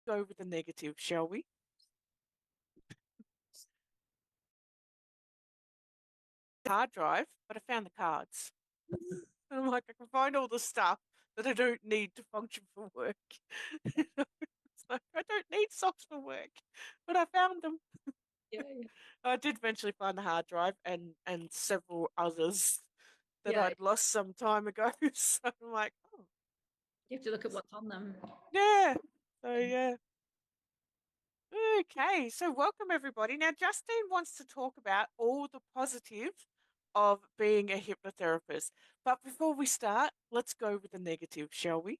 go with the negative, shall we? Hard drive, but I found the cards. And I'm like, I can find all the stuff that I don't need to function for work. It's like, I don't need socks for work, but I found them. Yeah, yeah. I did eventually find the hard drive and several others that Yeah, I'd lost some time ago. So I'm like, oh, you have to look at what's on them. yeah. So yeah. Okay, so welcome everybody. Now, Justine wants to talk about all the positive of being a hypnotherapist. But before we start, let's go with the negative, shall we?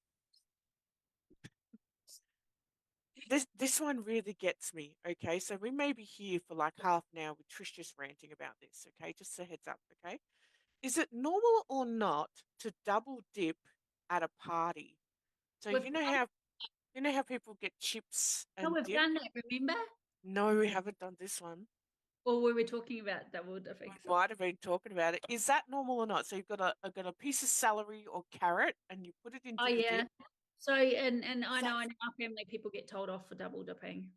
This one really gets me. Okay, so we may be here for like half an hour with Trish just ranting about this. Okay, just a heads up. Okay, is it normal or not to double dip at a party? So We've done, you know how people get chips no, and we've dip? done that, remember? No, we haven't done this one. Or we were talking about double We dipping. might have been talking about it. Is that normal or not? So you've got a piece of celery or carrot and you put it Oh into the yeah. dip. So and Is I that know in our family people get told off for double dipping.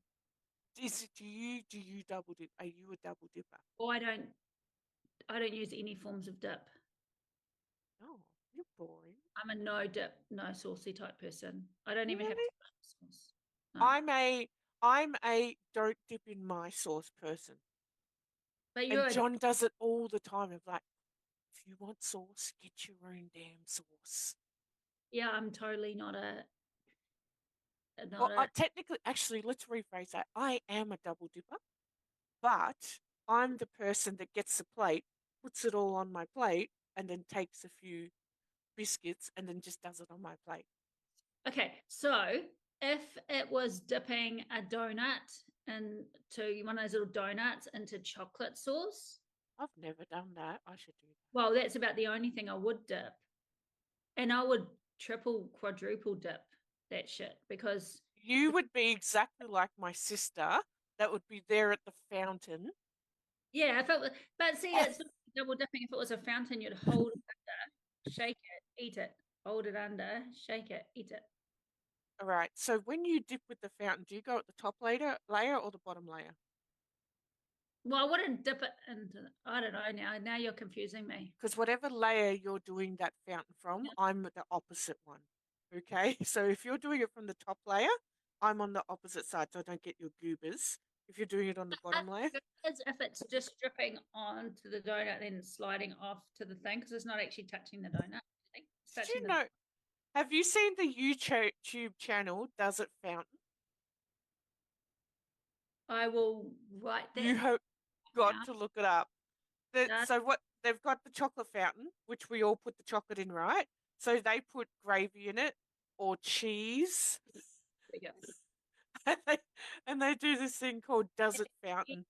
is it, do you double dip? Are you a double dipper? Or I don't use any forms of dip. Oh, you're boring. I'm a no dip, no saucy type person. I don't even have Really? to sauce. No. I'm a I'm a don't dip in my sauce person. But And you're John does it all the time. I'm like, if you want sauce, get your own damn sauce. yeah, I'm totally not Well, not a technically, actually, let's rephrase that. I am a double dipper, but I'm the person that gets the plate, puts it all on my plate, and then takes a few biscuits and then just does it on my plate. Okay, so if it was dipping a donut into one of those little donuts into chocolate sauce, I've never done that. I should do that. well, that's about the only thing I would dip. And I would triple, quadruple dip that shit because, You would be exactly like my sister that would be there at the fountain. yeah, if it was, but see, it's not double dipping. If it was a fountain, you'd hold it under, shake it, eat it, hold it under, shake it, eat it. All right. So when you dip with the fountain, do you go at the top layer or the bottom layer? Well, I wouldn't dip it into, I don't know now. Now you're confusing me. Because whatever layer you're doing that fountain from, I'm the opposite one. Okay. So if you're doing it from the top layer, I'm on the opposite side, so I don't get your goobers. If you're doing it on the bottom layer, As if it's just dripping onto the donut, then sliding off to the thing because it's not actually touching the donut. It's did touching you the. know? Have you seen the YouTube channel Does It Fountain? I will write You that have got down. to look it up. Does So what they've got the chocolate fountain, which we all put the chocolate in, right? So they put gravy in it or cheese, and they and they do this thing called Does It Fountain.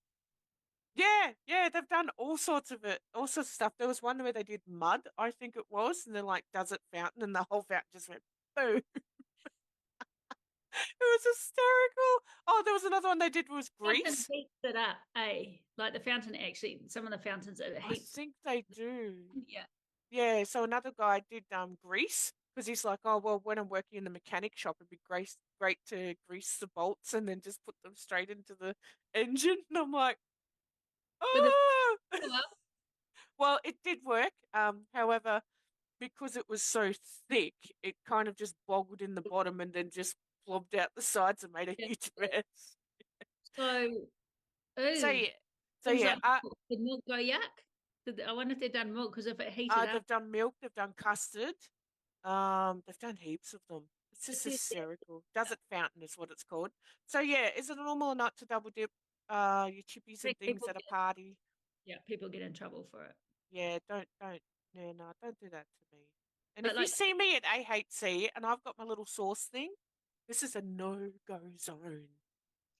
Yeah, yeah, they've done all sorts of it, all sorts of stuff. There was one where they did mud, I think it was, and they're like, "Does it fountain?" And the whole fountain just went boom. It was hysterical. Oh, there was another one they did was fountain grease. heats it up, eh? Like the fountain actually, some of the fountains it I heats. think they do. Yeah. Yeah, so another guy did grease because he's like, oh well, when I'm working in the mechanic shop, it'd be great to grease the bolts and then just put them straight into the engine. And I'm like, With the oh, well, it did work. However, because it was so thick, it kind of just boggled in the bottom and then just flobbed out the sides and made a huge mess. so, So ooh, yeah, so things yeah, like did milk go yuck? I wonder if they've done milk because if it heated up, they've done milk, they've done custard. They've done heaps of them. It's just hysterical. Does it fountain is what it's called. So yeah, is it normal or not to double dip your chippies and things people at a get party? yeah, people get in trouble for it. Yeah, don't yeah, no, don't do that to me. And But if you like see me at AHC and I've got my little sauce thing, this is a no-go zone.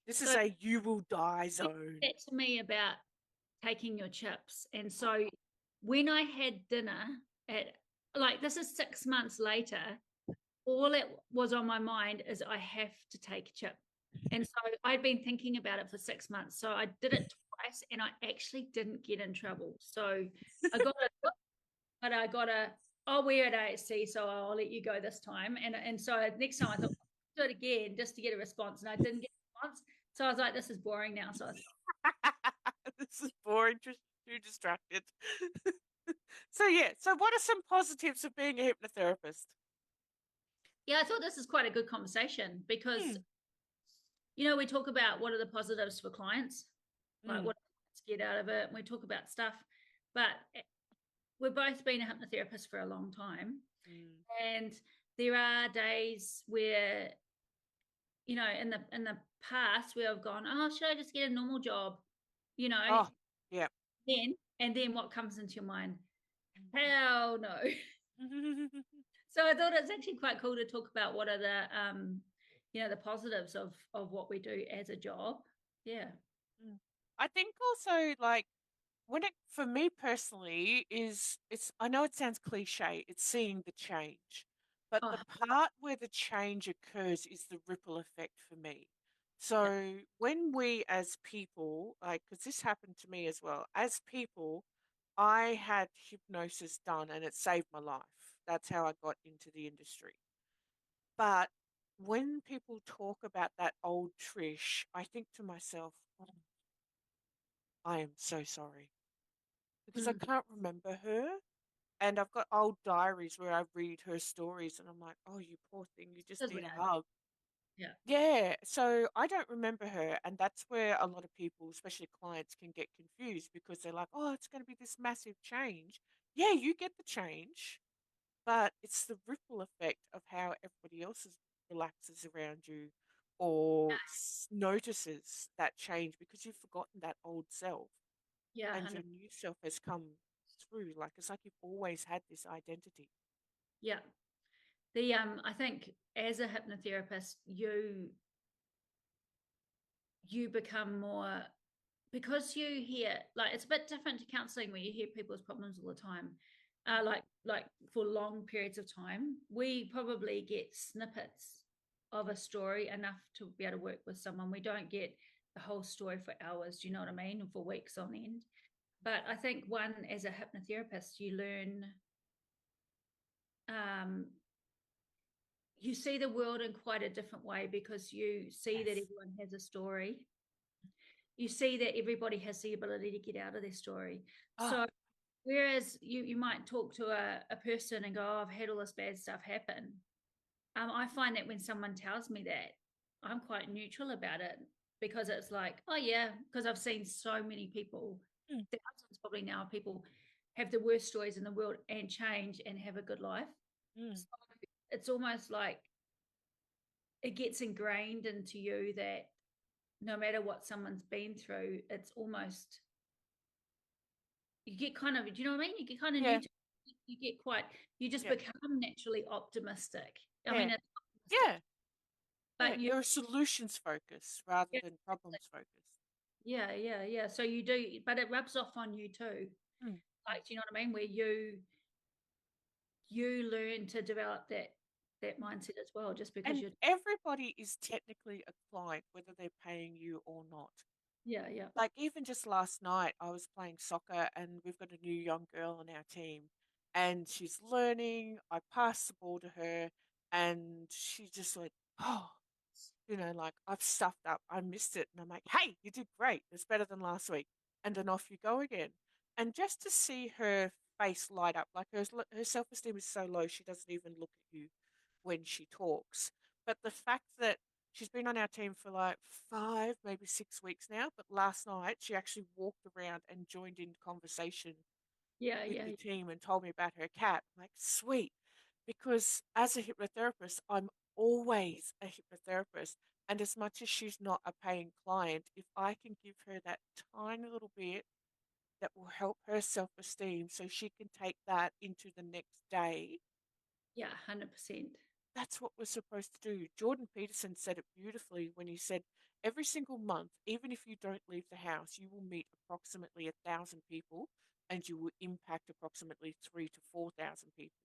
This is so a you will die zone. that to me about taking your chips. And so when I had dinner at like this is 6 months later, all it was on my mind is I have to take a chip. And so I'd been thinking about it for 6 months. So I did it twice and I actually didn't get in trouble. So I got it, but I got a, oh, we're at ASC, so I'll let you go this time. And so next time I thought, do it again just to get a response, and I didn't get a response. So I was like, this is boring now. So I was, This is boring, just too distracted. So yeah, so what are some positives of being a hypnotherapist? yeah, I thought this is quite a good conversation because, Mm, we talk about what are the positives for clients, like mm, what get out of it. And we talk about stuff, but we've both been a hypnotherapist for a long time. mm. And there are days where, in the past where I've gone, oh, should I just get a normal job? You know, Oh, yeah. then what comes into your mind? Hell no. So I thought it's actually quite cool to talk about what are the positives of what we do as a job. Yeah. Mm. I think also like when it for me personally is it's I know it sounds cliche, it's seeing the change. But the Oh, part where the change occurs is the ripple effect for me. yeah. So when we as people, like, because this happened to me as well, as people, I had hypnosis done and it saved my life. That's how I got into the industry. But when people talk about that old Trish, I think to myself, oh, I am so sorry because I Mm. can't remember her. And I've got old diaries where I read her stories and I'm like, oh, you poor thing, you just As we need a know. hug. Yeah. Yeah, so I don't remember her. And that's where a lot of people, especially clients, can get confused because they're like, oh, it's going to be this massive change. Yeah, you get the change, but it's the ripple effect of how everybody else relaxes around you or notices that change because you've forgotten that old self Yeah. and your 100. new self has come through. Like it's like you've always had this identity. Yeah. I think as a hypnotherapist, you become more, because you hear, like, it's a bit different to counseling where you hear people's problems all the time, like for long periods of time. We probably get snippets of a story enough to be able to work with someone. We don't get the whole story for hours, do you know what I mean, for weeks on end. But I think one, as a hypnotherapist, you learn, um, you see the world in quite a different way because you see that Yes. everyone has a story. You see that everybody has the ability to get out of their story. Oh, So whereas you might talk to a person and go, oh, I've had all this bad stuff happen. I find that when someone tells me that, I'm quite neutral about it because it's like, oh yeah, because I've seen so many people, mm, thousands probably now, people have the worst stories in the world and change and have a good life. mm, So it's almost like it gets ingrained into you that no matter what someone's been through, it's almost, you get kind of, do you know what I mean? You get kind of yeah, neutral. You get quite, you just yeah, become naturally optimistic. I mean, yeah, it's yeah, optimistic, yeah. but You're a solutions focus rather than problems focus. yeah. So you do, but it rubs off on you too. Mm. Like, do you know what I mean? Where you learn to develop that mindset as well, just because And you're, everybody is technically a client, whether they're paying you or not. yeah. Like even just last night, I was playing soccer and we've got a new young girl on our team and she's learning. I passed the ball to her and she just went, oh, like I've stuffed up. I missed it. And I'm like, hey, you did great. It's better than last week. And then off you go again. And just to see her face light up, like her self esteem is so low, she doesn't even look at you when she talks. But the fact that she's been on our team for like 5, maybe 6 weeks now, but last night she actually walked around and joined in conversation with yeah, the team and told me about her cat. I'm like, sweet. Because as a hypnotherapist, I'm always a hypnotherapist. And as much as she's not a paying client, if I can give her that tiny little bit that will help her self esteem so she can take that into the next day, yeah, 100%. that's what we're supposed to do. Jordan Peterson said it beautifully when he said, every single month, even if you don't leave the house, you will meet approximately 1,000 people and you will impact approximately 3 to 4,000 people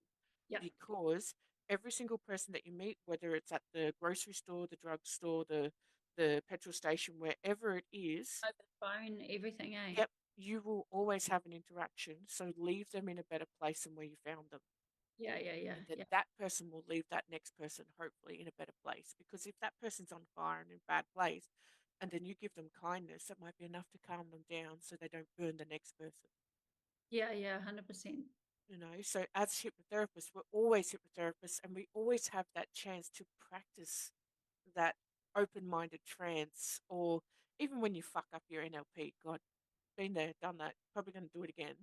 Yeah. because every single person that you meet, whether it's at the grocery store, the drugstore, the petrol station, wherever it is, Over the phone, everything, yep, you will always have an interaction. So leave them in a better place than where you found them. Yeah, yeah, yeah, And then yeah, that person will leave that next person hopefully in a better place. Because if that person's on fire and in a bad place, and then you give them kindness, it might be enough to calm them down so they don't burn the next person. yeah, yeah, 100%. So as hypnotherapists, we're always hypnotherapists, and we always have that chance to practice that open-minded trance, or even when you fuck up your NLP. God, been there, done that, probably going to do it again.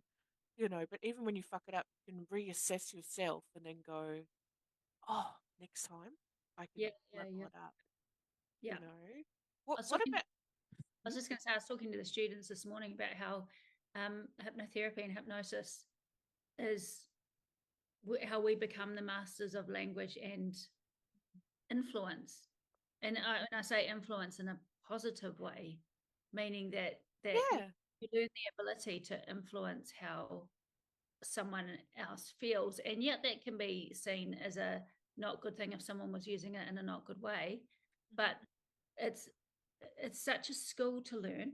But even when you fuck it up, you can reassess yourself and then go, oh, next time I can Yeah, yeah, level yeah, it up, yeah. you know. I What was what talking, about I hmm? was just going to say, I was talking to the students this morning about how hypnotherapy and hypnosis is how we become the masters of language and influence. And I say influence in a positive way, meaning that Yeah. you learn the ability to influence how someone else feels, and yet that can be seen as a not good thing if someone was using it in a not good way. Hmm. But it's it's such a skill to learn.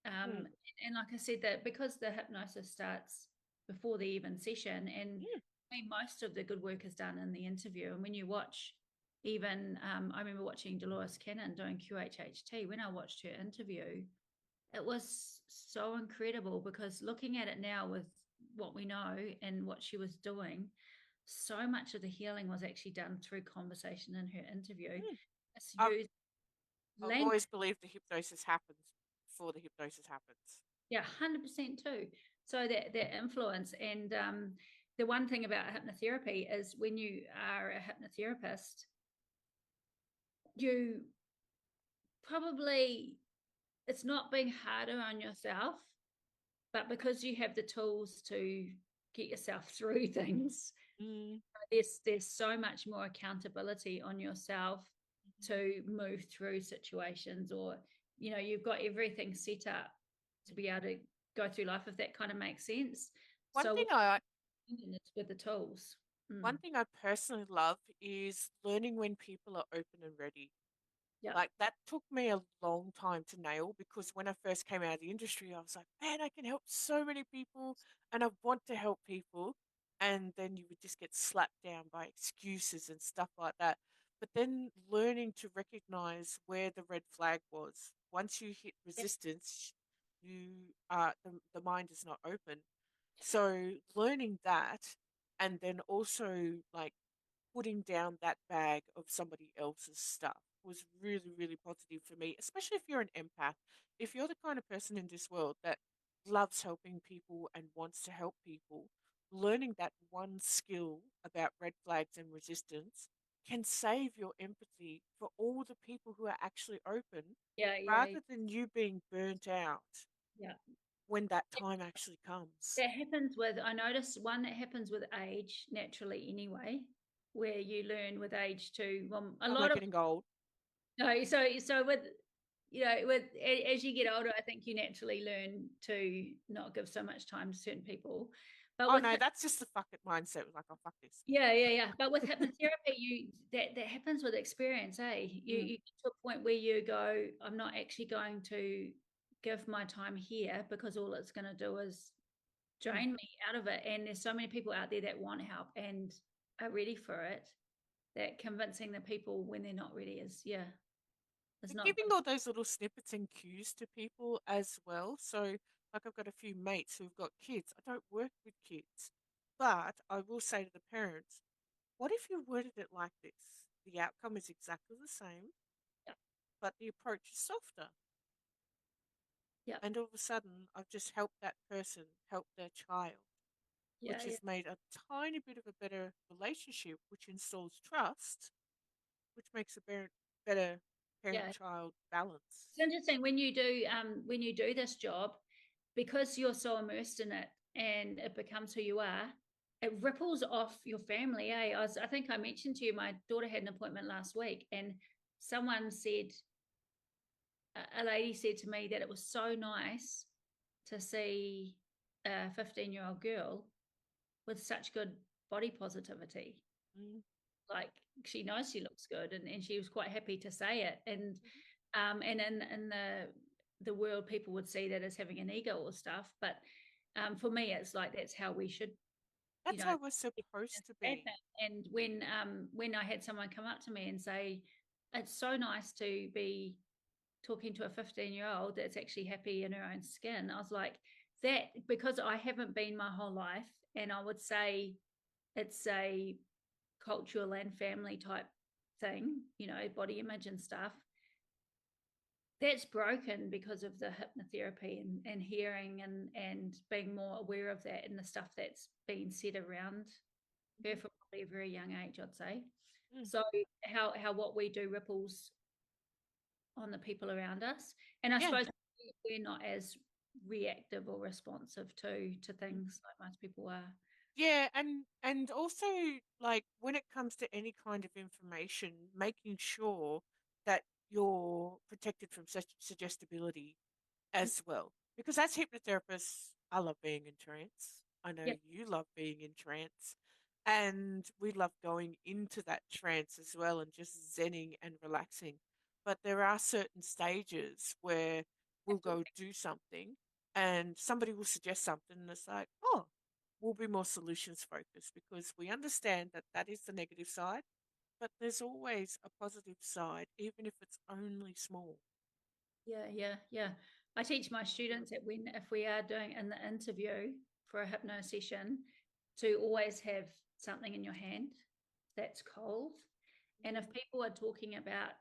Mm. And like I said, that because the hypnosis starts before the even session, and Mm. I mean, most of the good work is done in the interview. And when you watch, even I remember watching Dolores Cannon doing QHHT. When I watched her interview, it was so incredible, because looking at it now with what we know and what she was doing, so much of the healing was actually done through conversation in her interview. Mm. It's I've used I've language. always believed the hypnosis happens before the hypnosis happens. Yeah, 100% too. So that influence. And the one thing about hypnotherapy is when you are a hypnotherapist, you probably, it's not being harder on yourself, but because you have the tools to get yourself through things, Mm. there's so much more accountability on yourself to move through situations, or you've got everything set up to be able to go through life, if that kind of makes sense. One So thing I it's with the tools. one thing I personally love is learning when people are open and ready. Yeah, Like that took me a long time to nail, because when I first came out of the industry, I was like, man, I can help so many people and I want to help people. And then you would just get slapped down by excuses and stuff like that. But then learning to recognize where the red flag was. Once you hit resistance, the mind is not open. So learning that, and then also like putting down that bag of somebody else's stuff was really, really positive for me, especially if you're an empath. If you're the kind of person in this world that loves helping people and wants to help people, learning that one skill about red flags and resistance can save your empathy for all the people who are actually open, yeah, yeah, rather than you being burnt out yeah. when that time actually comes. That happens with, I noticed one that happens with age naturally anyway, where you learn with age too. Well, a I'm lot not of, getting old. no, so with, with as you get older, I think you naturally learn to not give so much time to certain people. But Oh with no, that's just the fuck it mindset. Like, oh, fuck this. yeah, yeah, yeah. But with hypnotherapy, that happens with experience, eh? You Mm, get to a point where you go, I'm not actually going to give my time here, because all it's going to do is mm. drain me out of it. And there's so many people out there that want help and are ready for it, that convincing the people when they're not ready is And not giving good. all those little snippets and cues to people as well. So, like, I've got a few mates who've got kids. I don't work with kids, but I will say to the parents, what if you worded it like this? The outcome is exactly the same, Yeah, but the approach is softer. yeah, And all of a sudden, I've just helped that person help their child, yeah, which yeah, has made a tiny bit of a better relationship, which installs trust, which makes a better yeah. parent-child balance. It's interesting when you do this job, because you're so immersed in it and it becomes who you are, it ripples off your family. I think I mentioned to you, my daughter had an appointment last week, and someone said, a lady said to me that it was so nice to see a 15-year-old girl with such good body positivity. Mm. Like, she knows she looks good, and she was quite happy to say it. And in the world, people would see that as having an ego or stuff, but for me it's like that's how we should That's how we're supposed to be. And when I had someone come up to me and say, it's so nice to be talking to a 15-year-old that's actually happy in her own skin, I was like, that, because I haven't been my whole life, and I would say it's a cultural and family type thing, body image and stuff, that's broken because of the hypnotherapy and hearing and being more aware of that and the stuff that's been said around her from probably a very young age, I'd say. So how what we do ripples on the people around us, and I suppose we're not as reactive or responsive to things like most people are. Yeah, and also, like, when it comes to any kind of information, making sure that you're protected from such suggestibility as well. Because as hypnotherapists, I love being in trance. I know you love being in trance. And we love going into that trance as well and just zenning and relaxing. But there are certain stages where we'll go do something and somebody will suggest something and it's like, oh, we'll be more solutions focused because we understand that that is the negative side, but there's always a positive side, even if it's only small. Yeah. I teach my students that if we are doing in the interview for a hypno session, to always have something in your hand that's cold. And if people are talking about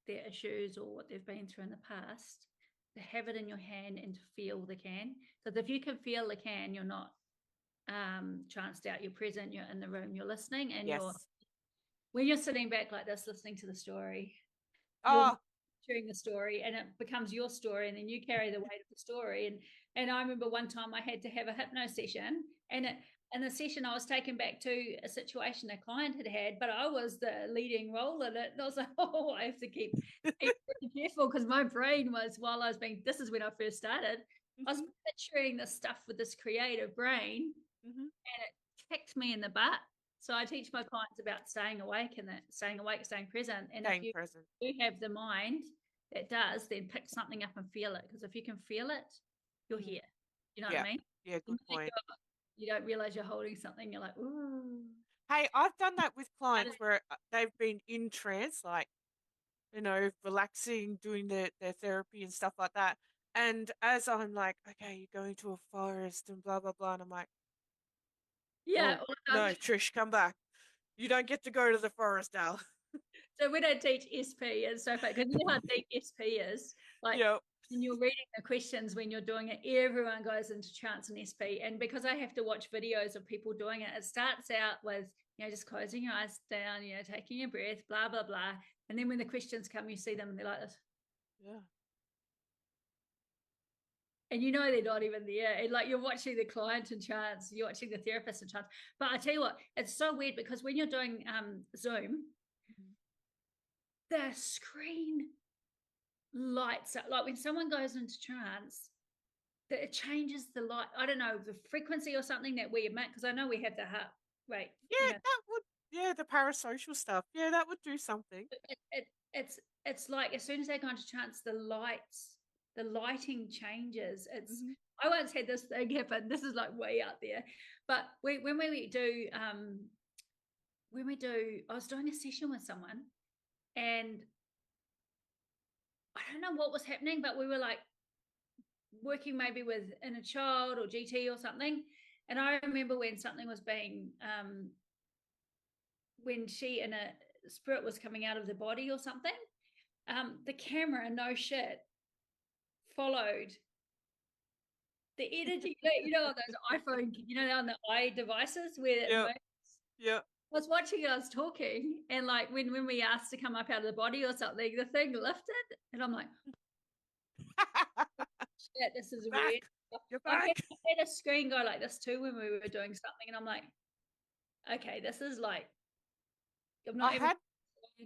their issues or what they've been through in the past, to have it in your hand and to feel the can. So if you can feel the can, you're not chanced out, you're present, you're in the room, you're listening, and when you're sitting back like this, listening to the story, you're sharing the story and it becomes your story, and then you carry the weight of the story. And I remember one time I had to have a hypno session, and in the session I was taken back to a situation a client had had, but I was the leading role in it, and I was like, oh, I have to keep really careful, because my brain was, while I was being, this is when I first started, I was picturing this stuff with this creative brain, and it kicked me in the butt. So I teach my clients about staying awake, and that staying awake, staying present. And if you do have the mind that does, then pick something up and feel it. Because if you can feel it, you're here. You know what I mean? Yeah, good point. You don't realize you're holding something. You're like, ooh. Hey, I've done that with clients where they've been in trance, like, relaxing, doing their therapy and stuff like that. And as I'm like, okay, you're going to a forest and blah, blah, blah. And I'm like, yeah, no, Trish, come back. You don't get to go to the forest, Al. So when I teach SP and stuff like, because you know how deep SP is, like when you're reading the questions, when you're doing it, everyone goes into trance and SP. And because I have to watch videos of people doing it, it starts out with, just closing your eyes down, taking a breath, blah, blah, blah. And then when the questions come, you see them and they're like this. Yeah. And they're not even there. And like, you're watching the client in trance, you're watching the therapist in trance. But I tell you what, it's so weird, because when you're doing Zoom, the screen lights up. Like when someone goes into trance, that it changes the light. I don't know, the frequency or something that we emit, because I know we have the heart rate. Yeah, that would. Yeah, the parasocial stuff. Yeah, that would do something. It's like as soon as they go into trance, the lighting changes. I once had this thing happen. This is like way out there, but when we do, I was doing a session with someone, and I don't know what was happening, but we were like working maybe with inner child or GT or something. And I remember when something was being, when she in a spirit was coming out of the body or something, the camera, no shit, followed the energy, on those iPhone, on the eye devices where it moves. Yeah. I was watching it, I was talking, and like when we asked to come up out of the body or something, the thing lifted, and I'm like, shit, this is weird. You're back. I had a screen go like this too when we were doing something, and I'm like, okay, this is like, I'm not even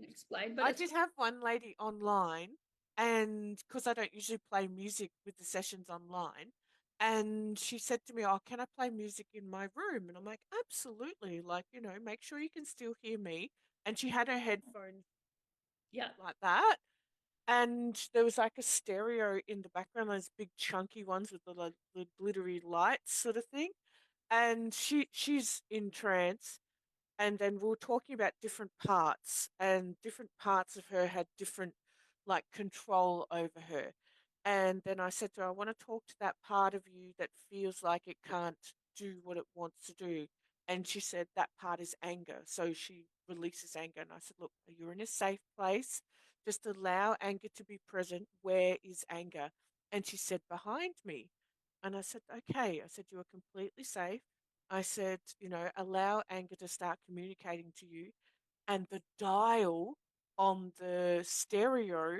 explain, but I did have one lady online, and because I don't usually play music with the sessions online, and she said to me, "Oh, can I play music in my room?" And I'm like, "Absolutely! Like, make sure you can still hear me." And she had her headphones, like that, and there was like a stereo in the background, those big chunky ones with the glittery lights, sort of thing. and she's in trance. And then we were talking about different parts, and different parts of her had different like control over her. And then I said to her, I want to talk to that part of you that feels like it can't do what it wants to do. And she said that part is anger. So she releases anger. And I said, look, you're in a safe place. Just allow anger to be present. Where is anger? And she said, behind me. And I said, okay. I said, you are completely safe. I said, allow anger to start communicating to you. And the dial on the stereo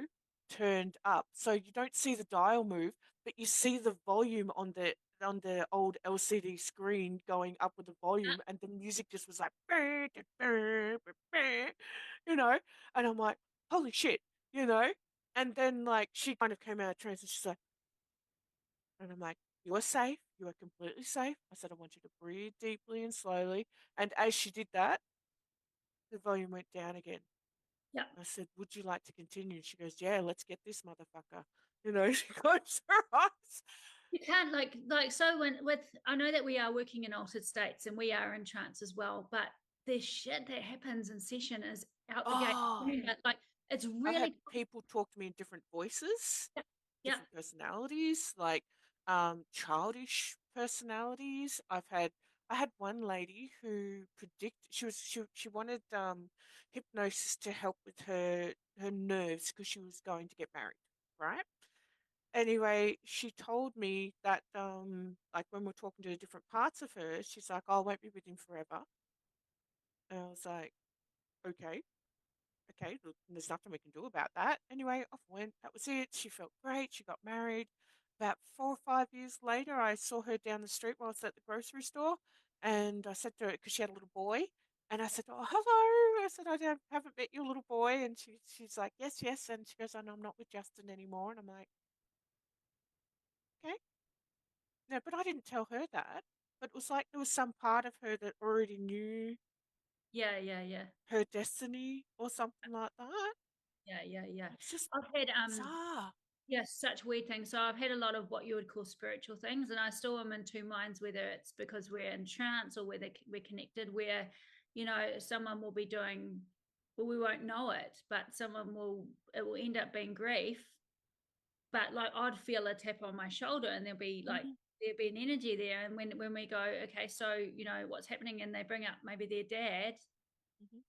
turned up. So you don't see the dial move, but you see the volume on the old LCD screen going up with the volume, and the music just was like, and I'm like, holy shit, you know? And then like she kind of came out of trance and she's like, and I'm like, you are safe. You are completely safe. I said, I want you to breathe deeply and slowly. And as she did that, the volume went down again. Yeah. I said, would you like to continue? She goes, yeah, let's get this motherfucker. She closed her eyes. You can't so when with I know that we are working in altered states and we are in trance as well, but the shit that happens in session is out the gate. Oh, Like it's I've had really people talk to me in different voices, yeah. different personalities, like childish personalities. I had one lady who she wanted hypnosis to help with her nerves because she was going to get married, right? Anyway, she told me that like when we're talking to the different parts of her, she's like, oh, I won't be with him forever. And I was like, okay. Okay, look, there's nothing we can do about that. Anyway, off I went. That was it. She felt great. She got married. About 4 or 5 years later, I saw her down the street while I was at the grocery store. And I said to her, because she had a little boy, and I said, oh, hello. I said, haven't met your little boy. And she's like, yes, yes. And she goes, oh, no, I'm not with Justin anymore. And I'm like, okay. No, but I didn't tell her that. But it was like there was some part of her that already knew Yeah, yeah, yeah. her destiny or something like that. Yeah, yeah, yeah. It's just I've had bizarre. yes, such weird things. So I've had a lot of what you would call spiritual things, and I still am in two minds whether it's because we're in trance or whether we're connected. Where, someone will be doing, well, we won't know it, but it will end up being grief. But like I'd feel a tap on my shoulder, and Mm-hmm. there'd be an energy there. And when we go, okay, so what's happening, and they bring up maybe their dad, Mm-hmm.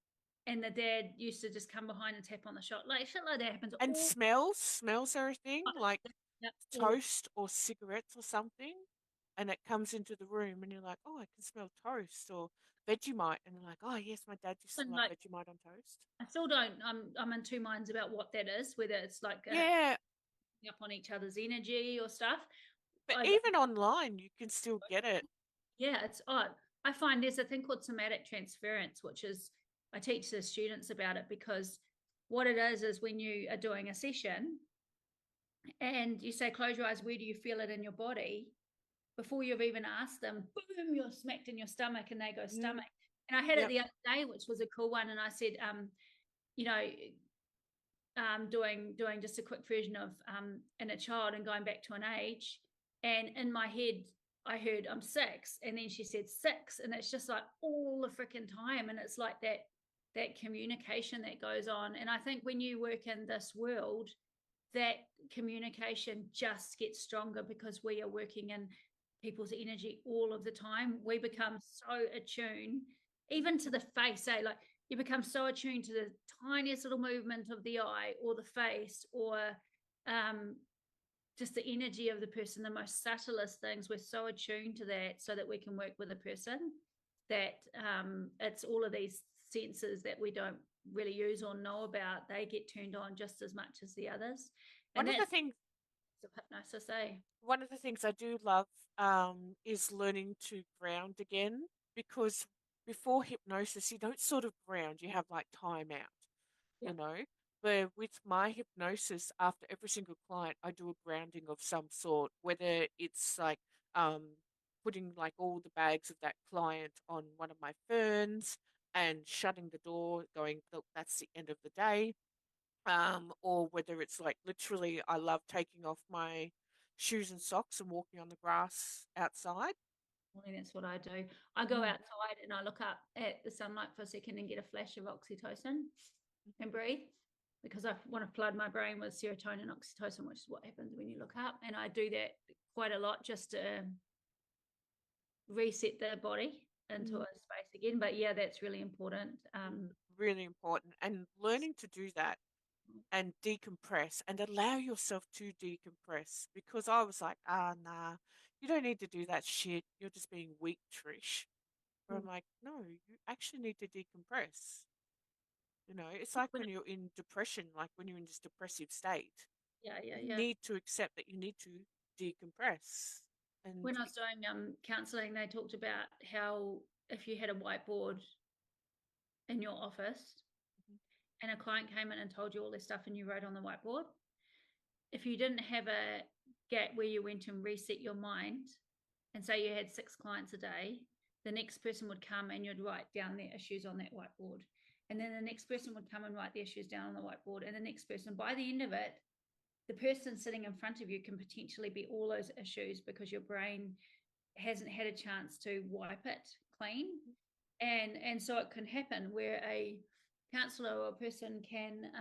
and the dad used to just come behind and tap on the shoulder, like shit like that happens And all. smells are a thing, like Yeah, toast or cigarettes or something, and it comes into the room, and you're like, oh, I can smell toast or Vegemite, and you're like, oh yes, my dad used to and love like Vegemite on toast. I still don't. I'm in two minds about what that is. Whether it's like Yeah, up on each other's energy or stuff. but I even online, you can still get it. Yeah, it's odd. I find there's a thing called somatic transference, which is I teach the students about it because what it is when you are doing a session and you say close your eyes, where do you feel it in your body? Before you've even asked them, boom, you're smacked in your stomach, and they go Mm, stomach. And I had it yep. the other day, which was a cool one, and I said, you know, doing just a quick version of in a child and going back to an age. And in my head, I heard I'm 6, and then she said 6, and it's just like all the freaking time, and it's like that communication that goes on. And I think when you work in this world, that communication just gets stronger because we are working in people's energy all of the time. We become so attuned, even to the face, like you become so attuned to the tiniest little movement of the eye or the face or um, just the energy of the person, the most subtlest things. We're so attuned to that so that we can work with a person that it's all of these senses that we don't really use or know about. They get turned on just as much as the others. And One of the that's things hypnosis, eh? One of the things I do love is learning to ground again, because before hypnosis, you don't sort of ground, you have like time out, Yeah. you know. But with my hypnosis, after every single client, I do a grounding of some sort, whether it's like putting like all the bags of that client on one of my ferns and shutting the door, going, look, that's the end of the day, or whether it's like literally, I love taking off my shoes and socks and walking on the grass outside morning, that's what I do. I go outside and I look up at the sunlight for a second and get a flash of oxytocin and breathe, because I want to flood my brain with serotonin and oxytocin, which is what happens when you look up. And I do that quite a lot just to reset the body into a space again. But yeah, that's really important. Really important. And learning to do that and decompress and allow yourself to decompress, because I was like, nah, you don't need to do that shit. You're just being weak, Trish. But I'm like, no, you actually need to decompress. You know, it's like when you're in depression, like when you're in this depressive state. You need to accept that you need to decompress. And when I was doing counselling, they talked about how if you had a whiteboard in your office and a client came in and told you all this stuff and you wrote on the whiteboard, if you didn't have a gap where you went and reset your mind, and say you had 6 clients a day, the next person would come and you'd write down their issues on that whiteboard. And then the next person would come and write the issues down on the whiteboard. And the next person, by the end of it, the person sitting in front of you can potentially be all those issues, because your brain hasn't had a chance to wipe it clean. And so it can happen where a counselor or a person can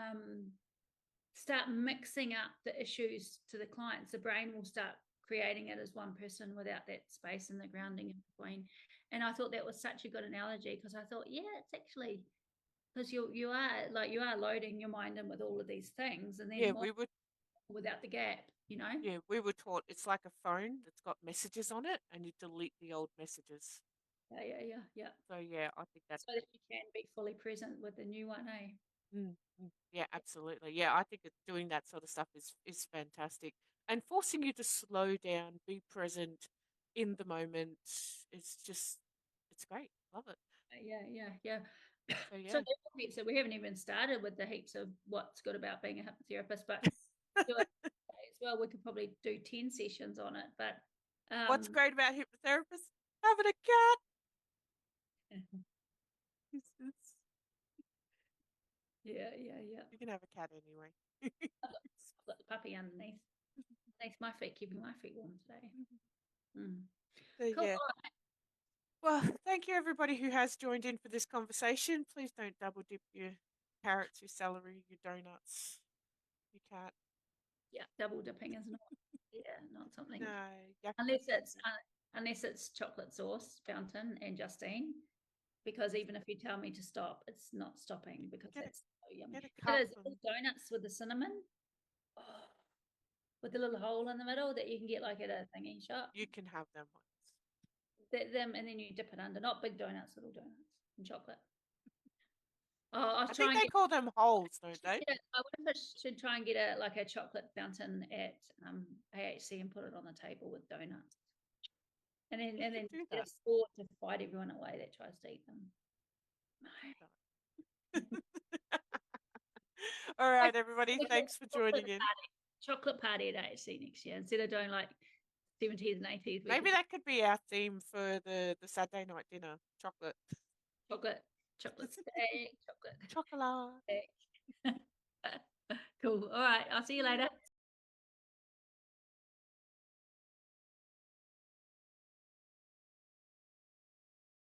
start mixing up the issues to the clients. The brain will start creating it as one person without that space and the grounding in between. And I thought that was such a good analogy, because I thought, yeah, it's actually because you are loading your mind in with all of these things, and then we would, without the gap, Yeah, we were taught it's like a phone that's got messages on it, and you delete the old messages. Yeah. So yeah, I think that's so that you can be fully present with the new one, Yeah, absolutely. Yeah, I think doing that sort of stuff is fantastic, and forcing you to slow down, be present in the moment is just it's great. Love it. Yeah. So So yeah, there are heaps we haven't even started with the heaps of what's good about being a hypnotherapist, but as well, we could probably do 10 sessions on it. But what's great about hypnotherapists? Having a cat. Yeah. You can have a cat anyway. I've got the puppy underneath my feet, keeping my feet warm today. So, Cool. yeah. Well, thank you everybody who has joined in for this conversation. Please don't double dip your carrots, your celery, your donuts. You can't. Yeah, double dipping is not something. No, unless it's chocolate sauce, Fountain and Justine, because even if you tell me to stop, it's not stopping, because that's so yummy. It is donuts with the cinnamon, with the little hole in the middle that you can get like at a thingy shop. You can have them once. Them, and then you dip it under, not big donuts, little donuts and chocolate. I think they call them holes, don't they? Yeah, I wonder if I should try and get a chocolate fountain at AHC and put it on the table with donuts, and then get a sport to fight everyone away that tries to eat them. All right, everybody, thanks for joining in. Chocolate party at AHC next year, instead of doing like 70s and 80s. Maybe that could be our theme for the Saturday night dinner. Chocolate steak, chocolate. Cool. All right, I'll see you later.